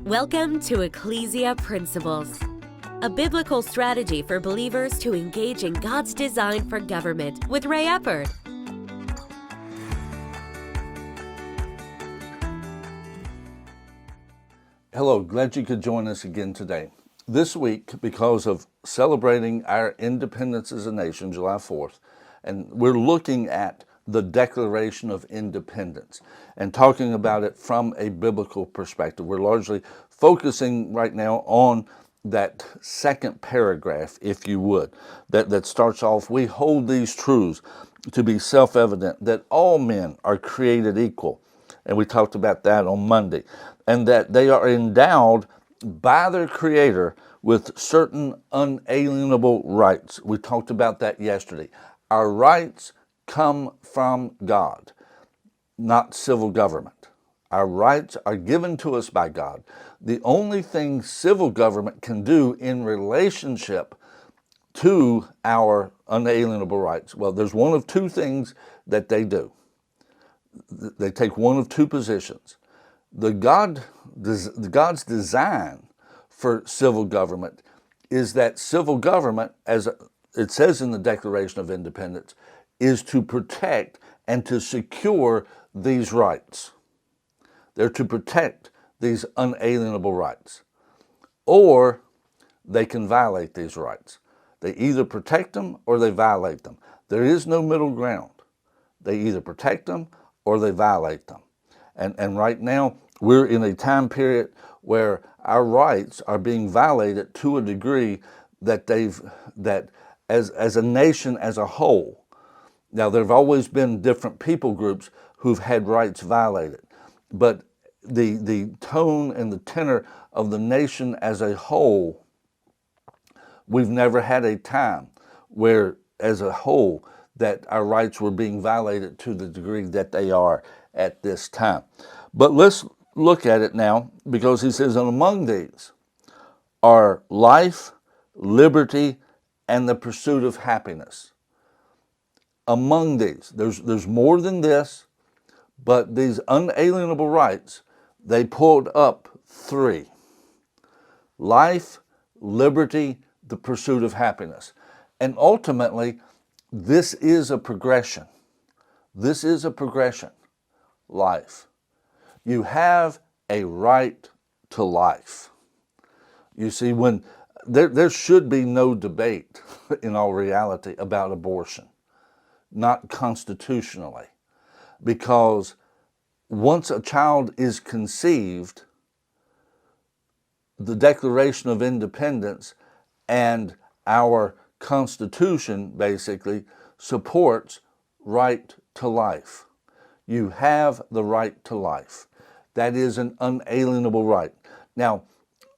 Welcome to Ecclesia Principles, a biblical strategy for believers to engage in God's design for government with Ray Eppard. Hello, glad you could join us again today. This week, because of celebrating our independence as a nation, July 4th, and we're looking at the Declaration of Independence and talking about it from a biblical perspective. We're largely focusing right now on that second paragraph, if you would, that starts off, "We hold these truths to be self-evident, that all men are created equal." And we talked about that on Monday. And that they are endowed by their Creator with certain unalienable rights. We talked about that yesterday. Our rights come from God, not civil government. Our rights are given to us by God. The only thing civil government can do in relationship to our unalienable rights, well, there's one of two things that they do. They take one of two positions. God's design for civil government is that civil government, as it says in the Declaration of Independence, is to protect and to secure these rights. They're to protect these unalienable rights. Or they can violate these rights. They either protect them or they violate them. There is no middle ground. They either protect them or they violate them. And right now, we're in a time period where our rights are being violated to a degree that as a nation as a whole. Now, there have always been different people groups who've had rights violated, but the tone and the tenor of the nation as a whole, we've never had a time where, as a whole, that our rights were being violated to the degree that they are at this time. But let's look at it now, because he says, "And among these are life, liberty, and the pursuit of happiness." Among these, there's more than this, but these unalienable rights, they pulled up three: life, liberty, the pursuit of happiness. And ultimately, this is a progression. This is a progression. Life. You have a right to life. You see, when there should be no debate in all reality about abortion, not constitutionally, because once a child is conceived, the Declaration of Independence and our Constitution basically supports right to life. You have the right to life. That is an unalienable right. Now,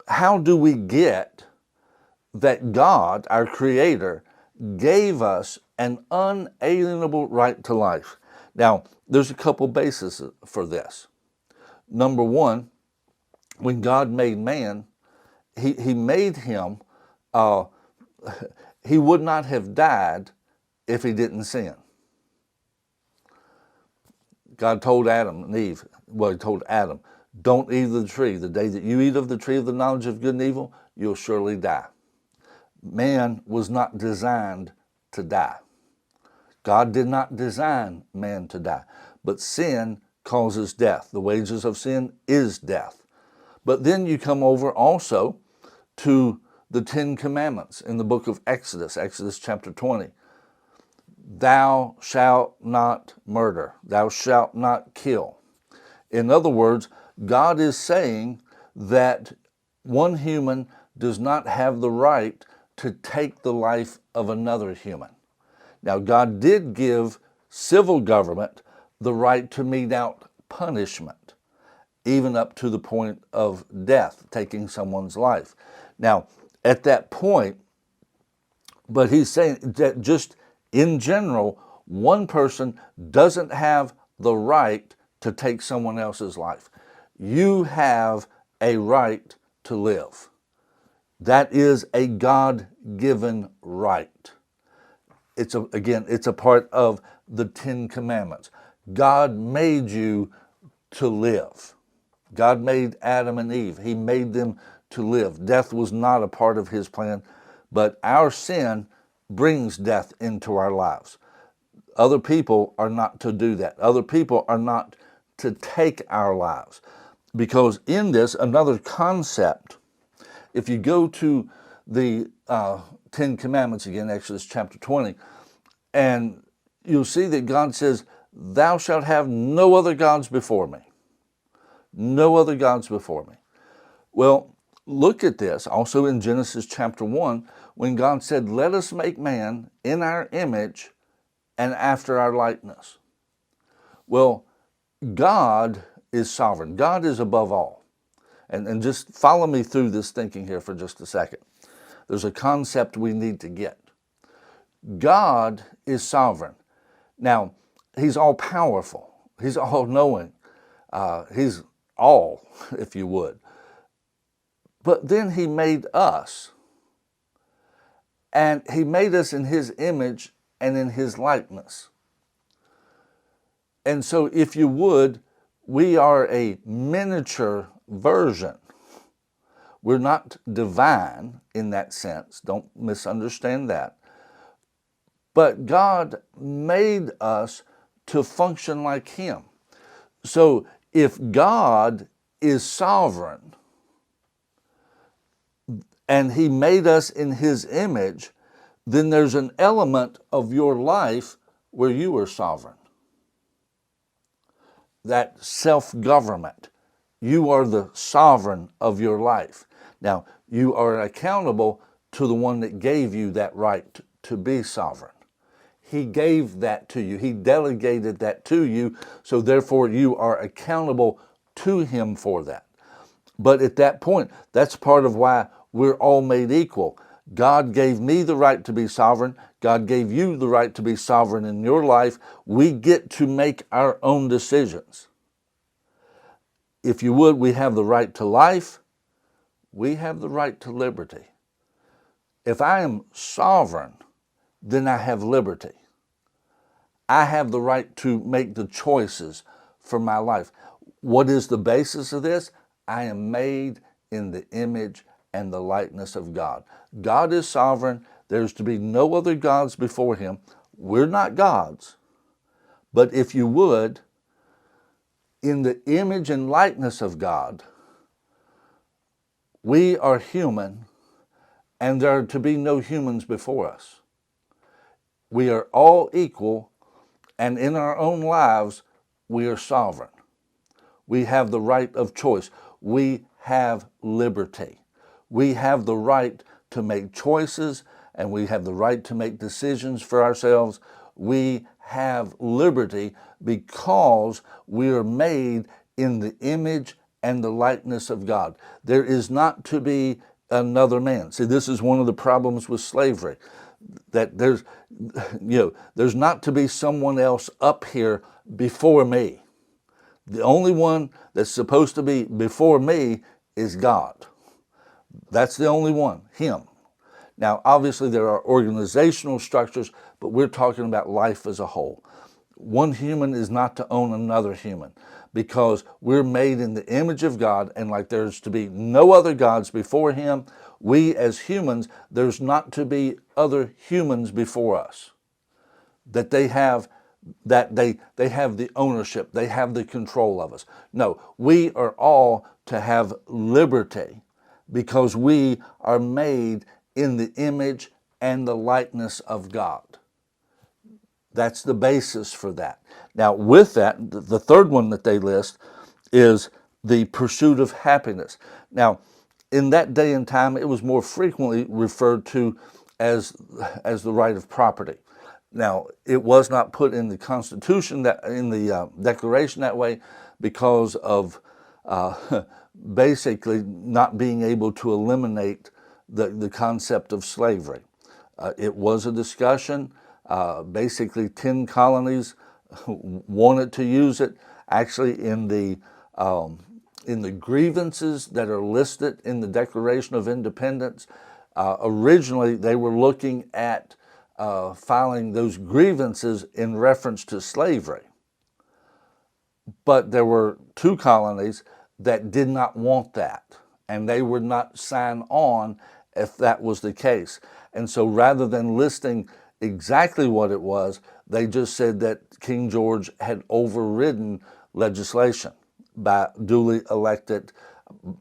how do we get that God, our Creator, gave us an unalienable right to life? Now, there's a couple bases for this. Number one, when God made man, he made him, he would not have died if he didn't sin. God told Adam and Eve, he told Adam, "Don't eat of the tree. The day that you eat of the tree of the knowledge of good and evil, you'll surely die." Man was not designed to die. God did not design man to die. But sin causes death. The wages of sin is death. But then you come over also to the 10 Commandments in the book of Exodus, Exodus chapter 20. "Thou shalt not murder. Thou shalt not kill." In other words, God is saying that one human does not have the right to take the life of another human. Now, God did give civil government the right to mete out punishment, even up to the point of death, taking someone's life. Now, at that point, but he's saying that just in general, one person doesn't have the right to take someone else's life. You have a right to live. That is a God-given right. It's a part of the 10 Commandments. God made you to live. God made Adam and Eve. He made them to live. Death was not a part of his plan, but our sin brings death into our lives. Other people are not to do that. Other people are not to take our lives. Because in this, another concept, if you go to the Ten Commandments again, Exodus chapter 20, and you'll see that God says, "Thou shalt have no other gods before me." No other gods before me. Well, look at this also in Genesis chapter 1, when God said, "Let us make man in our image and after our likeness." Well, God is sovereign. God is above all. And just follow me through this thinking here for just a second. There's a concept we need to get. God is sovereign. Now, he's all powerful. He's all knowing. He's all, if you would. But then he made us. And he made us in his image and in his likeness. And so, if you would, we are a miniature version. We're not divine in that sense. Don't misunderstand that. But God made us to function like him. So if God is sovereign and he made us in his image, then there's an element of your life where you are sovereign. That self-government. You are the sovereign of your life. Now, you are accountable to the one that gave you that right to be sovereign. He gave that to you. He delegated that to you, so therefore you are accountable to him for that. But at that point, that's part of why we're all made equal. God gave me the right to be sovereign. God gave you the right to be sovereign in your life. We get to make our own decisions. If you would, we have the right to life. We have the right to liberty. If I am sovereign, then I have liberty. I have the right to make the choices for my life. What is the basis of this? I am made in the image and the likeness of God. God is sovereign. There's to be no other gods before him. We're not gods. But if you would, in the image and likeness of God, we are human, and there are to be no humans before us. We are all equal, and in our own lives, we are sovereign. We have the right of choice. We have liberty. We have the right to make choices, and we have the right to make decisions for ourselves. We have liberty because we are made in the image and the likeness of God. There is not to be another man. See, this is one of the problems with slavery, that there's not to be someone else up here before me. The only one that's supposed to be before me is God. That's the only one, him. Now, obviously there are organizational structures, but we're talking about life as a whole. One human is not to own another human, because we're made in the image of God, and like there's to be no other gods before him, we as humans, there's not to be other humans before us. That they have the ownership, they have the control of us. No, we are all to have liberty because we are made in the image and the likeness of God. That's the basis for that. Now, with that, the third one that they list is the pursuit of happiness. Now, in that day and time, it was more frequently referred to as the right of property. Now, it was not put in the Constitution, in the Declaration that way, because of basically not being able to eliminate the concept of slavery. It was a discussion. Basically, 10 colonies wanted to use it. Actually, in the grievances that are listed in the Declaration of Independence, originally they were looking at filing those grievances in reference to slavery. But there were 2 colonies that did not want that, and they would not sign on if that was the case. And so rather than listing exactly what it was, they just said that King George had overridden legislation by duly elected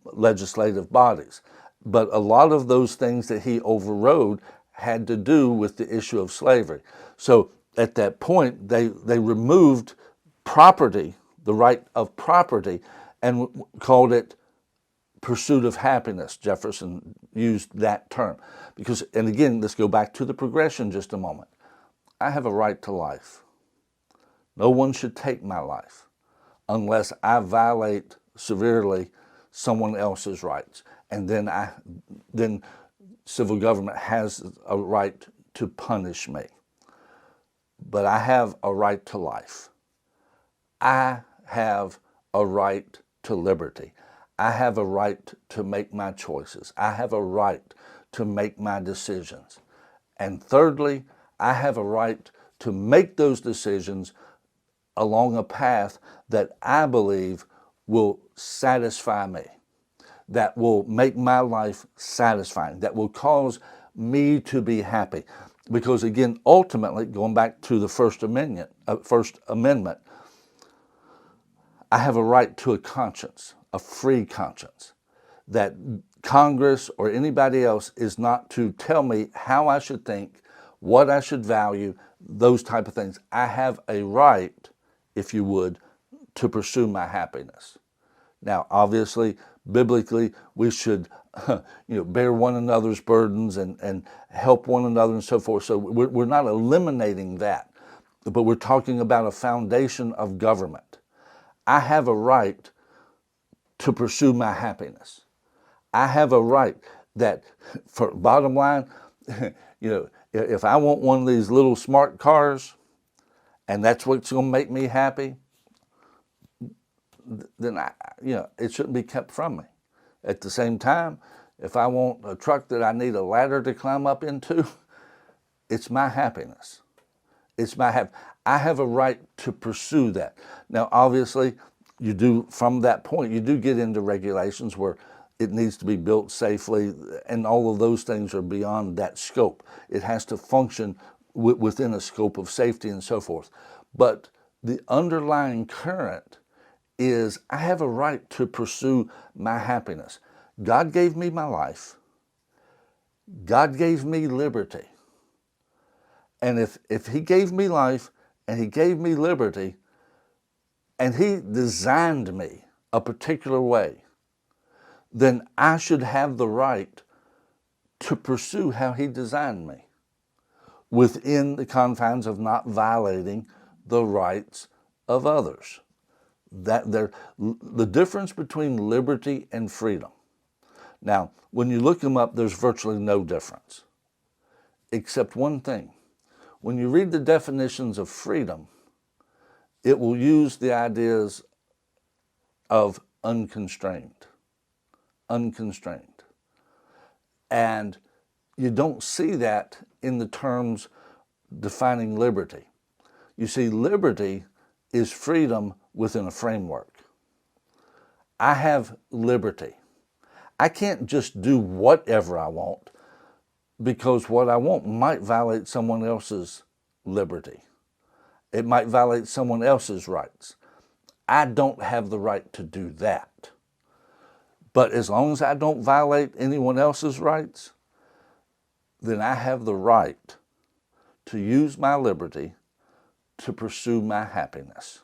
legislative bodies. But a lot of those things that he overrode had to do with the issue of slavery. So at that point, they removed property, the right of property, and called it pursuit of happiness. Jefferson used that term. Because, and again, let's go back to the progression just a moment. I have a right to life. No one should take my life unless I violate severely someone else's rights. And then civil government has a right to punish me. But I have a right to life. I have a right to liberty. I have a right to make my choices. I have a right to make my decisions. And thirdly, I have a right to make those decisions along a path that I believe will satisfy me, that will make my life satisfying, that will cause me to be happy. Because again, ultimately, going back to the First Amendment, I have a right to a conscience, a free conscience, that Congress or anybody else is not to tell me how I should think, what I should value, those type of things. I have a right, if you would, to pursue my happiness. Now, obviously, biblically, we should bear one another's burdens and help one another and so forth. So we're not eliminating that, but we're talking about a foundation of government. I have a right to pursue my happiness. I have a right that, for bottom line, if I want one of these little smart cars and that's what's going to make me happy, then it shouldn't be kept from me. At the same time, if I want a truck that I need a ladder to climb up into, it's my happiness. I have a right to pursue that. Now, obviously, from that point, you do get into regulations where it needs to be built safely, and all of those things are beyond that scope. It has to function within a scope of safety and so forth. But the underlying current is I have a right to pursue my happiness. God gave me my life. God gave me liberty. And if he gave me life and he gave me liberty and he designed me a particular way, then I should have the right to pursue how he designed me within the confines of not violating the rights of others. The difference between liberty and freedom. Now, when you look them up, there's virtually no difference, except one thing. When you read the definitions of freedom, it will use the ideas of unconstrained. And you don't see that in the terms defining liberty. You see, liberty is freedom within a framework. I have liberty. I can't just do whatever I want, because what I want might violate someone else's liberty. It might violate someone else's rights. I don't have the right to do that. But as long as I don't violate anyone else's rights, then I have the right to use my liberty to pursue my happiness.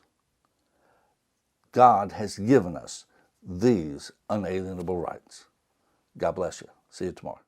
God has given us these unalienable rights. God bless you. See you tomorrow.